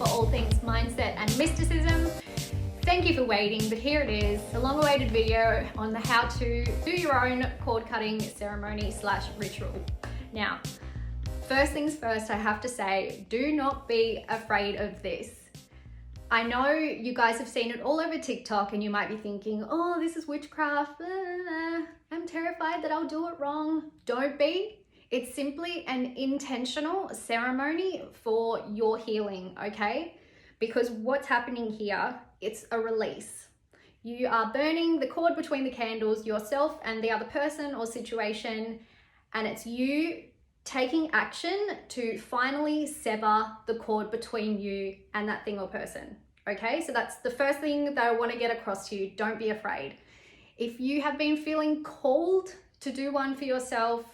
for all things mindset and mysticism. Thank you for waiting, but here it is, the long-awaited video on the how to do your own cord cutting ceremony / ritual. Now, first things first, I have to say, do not be afraid of this. I know you guys have seen it all over TikTok and you might be thinking, oh, this is witchcraft, blah, blah, blah. I'm terrified that I'll do it wrong. Don't be. It's simply an intentional ceremony for your healing, okay? Because what's happening here, it's a release. You are burning the cord between the candles, yourself and the other person or situation, and it's you taking action to finally sever the cord between you and that thing or person, okay? So that's the first thing that I want to get across to you. Don't be afraid. If you have been feeling called to do one for yourself,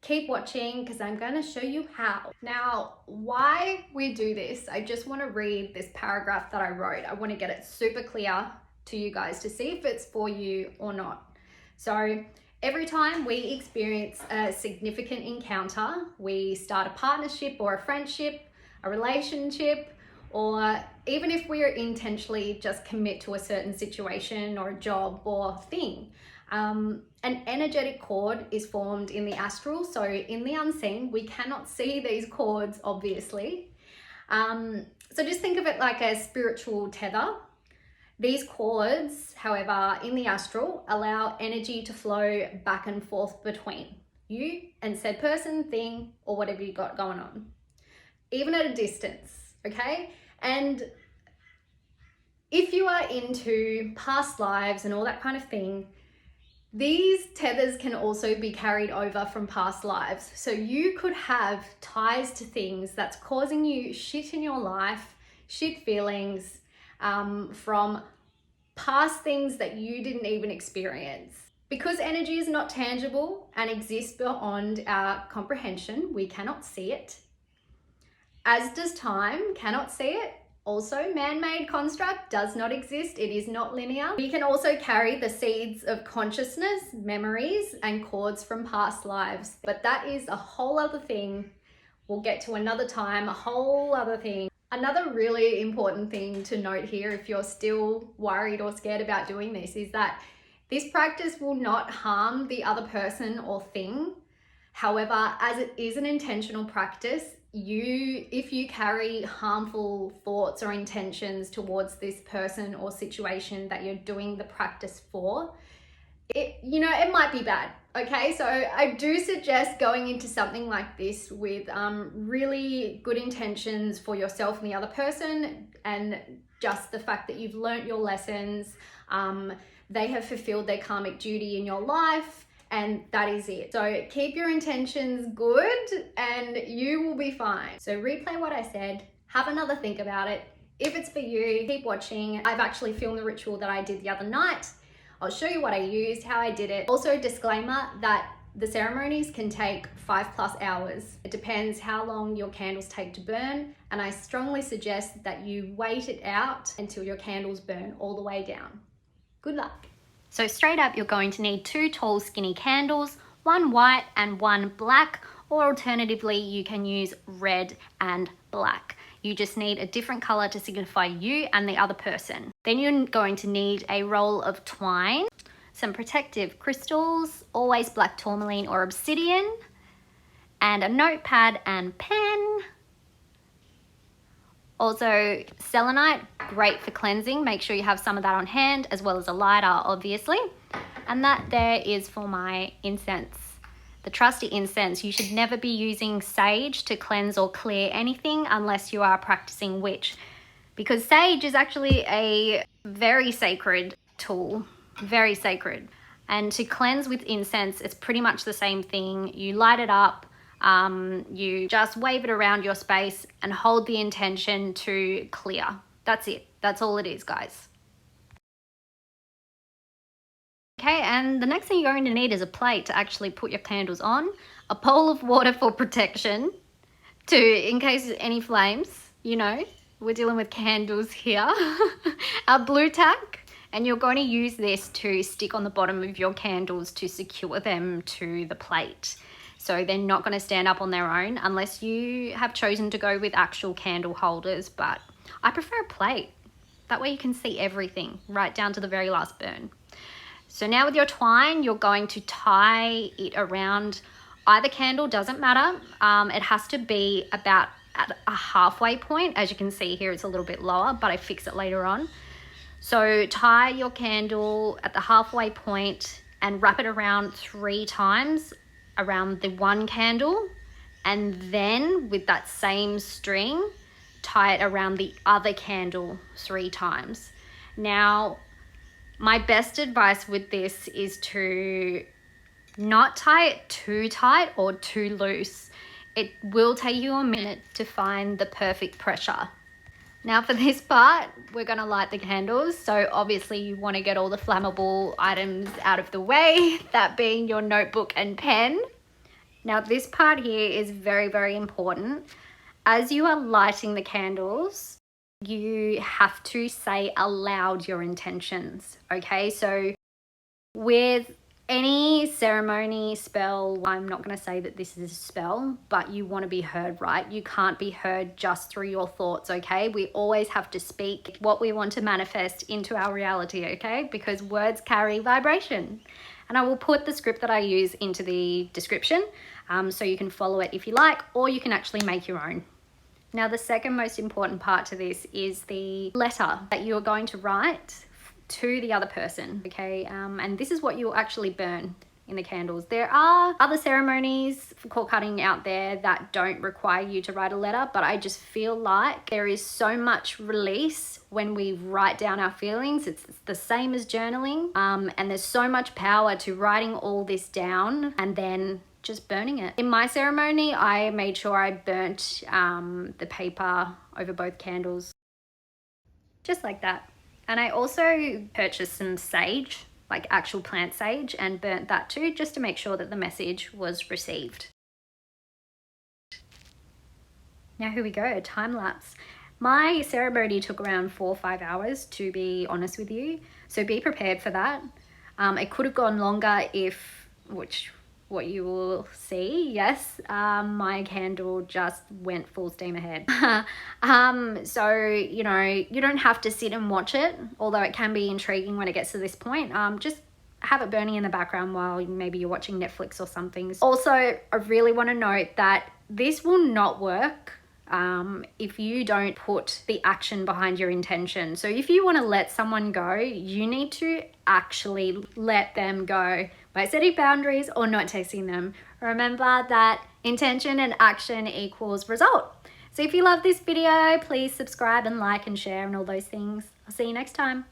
keep watching because I'm going to show you how. Now, why we do this, I just want to read this paragraph that I wrote. I want to get it super clear to you guys to see if it's for you or not. So every time we experience a significant encounter, we start a partnership or a friendship, a relationship, or even if we are intentionally just commit to a certain situation or a job or thing, an energetic cord is formed in the astral. So in the unseen, we cannot see these cords, obviously. So just think of it like a spiritual tether. These cords, however, in the astral, allow energy to flow back and forth between you and said person, thing, or whatever you got going on, even at a distance, okay? And if you are into past lives and all that kind of thing, these tethers can also be carried over from past lives. So you could have ties to things that's causing you shit in your life, shit feelings, from past things that you didn't even experience. Because energy is not tangible and exists beyond our comprehension, we cannot see it. As does time, cannot see it. Also, man-made construct does not exist. It is not linear. We can also carry the seeds of consciousness, memories, and cords from past lives. But that is a whole other thing. We'll get to another time, a whole other thing. Another really important thing to note here, if you're still worried or scared about doing this, is that this practice will not harm the other person or thing. However, as it is an intentional practice, if you carry harmful thoughts or intentions towards this person or situation that you're doing the practice for, it might be bad, okay? So I do suggest going into something like this with really good intentions for yourself and the other person, and just the fact that you've learnt your lessons, they have fulfilled their karmic duty in your life, and that is it. So keep your intentions good and you will be fine. So replay what I said, have another think about it. If it's for you, keep watching. I've actually filmed the ritual that I did the other night. I'll show you what I used, how I did it. Also, disclaimer that the ceremonies can take 5+ hours. It depends how long your candles take to burn, and I strongly suggest that you wait it out until your candles burn all the way down. Good luck. So straight up, you're going to need 2 tall skinny candles, 1 white and 1 black, or alternatively, you can use red and black. You just need a different color to signify you and the other person. Then you're going to need a roll of twine, some protective crystals, always black tourmaline or obsidian, and a notepad and pen. Also, selenite, great for cleansing. Make sure you have some of that on hand, as well as a lighter, obviously. And that there is for my incense. The trusty incense. You should never be using sage to cleanse or clear anything unless you are practicing witch, because sage is actually a very sacred tool, very sacred. And to cleanse with incense, it's pretty much the same thing. You light it up, you just wave it around your space and hold the intention to clear. That's it. That's all it is, guys. Okay, and the next thing you're going to need is a plate to actually put your candles on, a bowl of water for protection, in case any flames, we're dealing with candles here, a blue tack, and you're going to use this to stick on the bottom of your candles to secure them to the plate. So they're not going to stand up on their own unless you have chosen to go with actual candle holders, but I prefer a plate. That way you can see everything right down to the very last burn. So now with your twine, you're going to tie it around either candle, doesn't matter. It has to be about at a halfway point. As you can see here, it's a little bit lower, but I fix it later on. So tie your candle at the halfway point and wrap it around 3 times around the one candle, and then with that same string, tie it around the other candle 3 times. Now, my best advice with this is to not tie it too tight or too loose. It will take you a minute to find the perfect pressure. Now for this part, we're going to light the candles. So obviously you want to get all the flammable items out of the way, that being your notebook and pen. Now this part here is very, very important. As you are lighting the candles, you have to say aloud your intentions, okay? So with any ceremony, spell, I'm not going to say that this is a spell, but you want to be heard, right? You can't be heard just through your thoughts, okay? We always have to speak what we want to manifest into our reality, okay? Because words carry vibration. And I will put the script that I use into the description, so you can follow it if you like, or you can actually make your own. Now, the second most important part to this is the letter that you're going to write to the other person, okay? And this is what you'll actually burn in the candles. There are other ceremonies for cord cutting out there that don't require you to write a letter, but I just feel like there is so much release when we write down our feelings. It's the same as journaling, and there's so much power to writing all this down and then just burning it. In my ceremony, I made sure I burnt the paper over both candles, just like that. And I also purchased some sage, like actual plant sage, and burnt that too, just to make sure that the message was received. Now here we go, time lapse. My ceremony took around 4 or 5 hours, to be honest with you, so be prepared for that. It could have gone longer if, what you will see, yes, my candle just went full steam ahead. So, you know, you don't have to sit and watch it, although it can be intriguing when it gets to this point. Just have it burning in the background while maybe you're watching Netflix or something. Also, I really want to note that this will not work if you don't put the action behind your intention. So if you want to let someone go, you need to actually let them go by setting boundaries or not texting them. Remember that intention and action equals result. So if you love this video, please subscribe and like and share and all those things. I'll see you next time.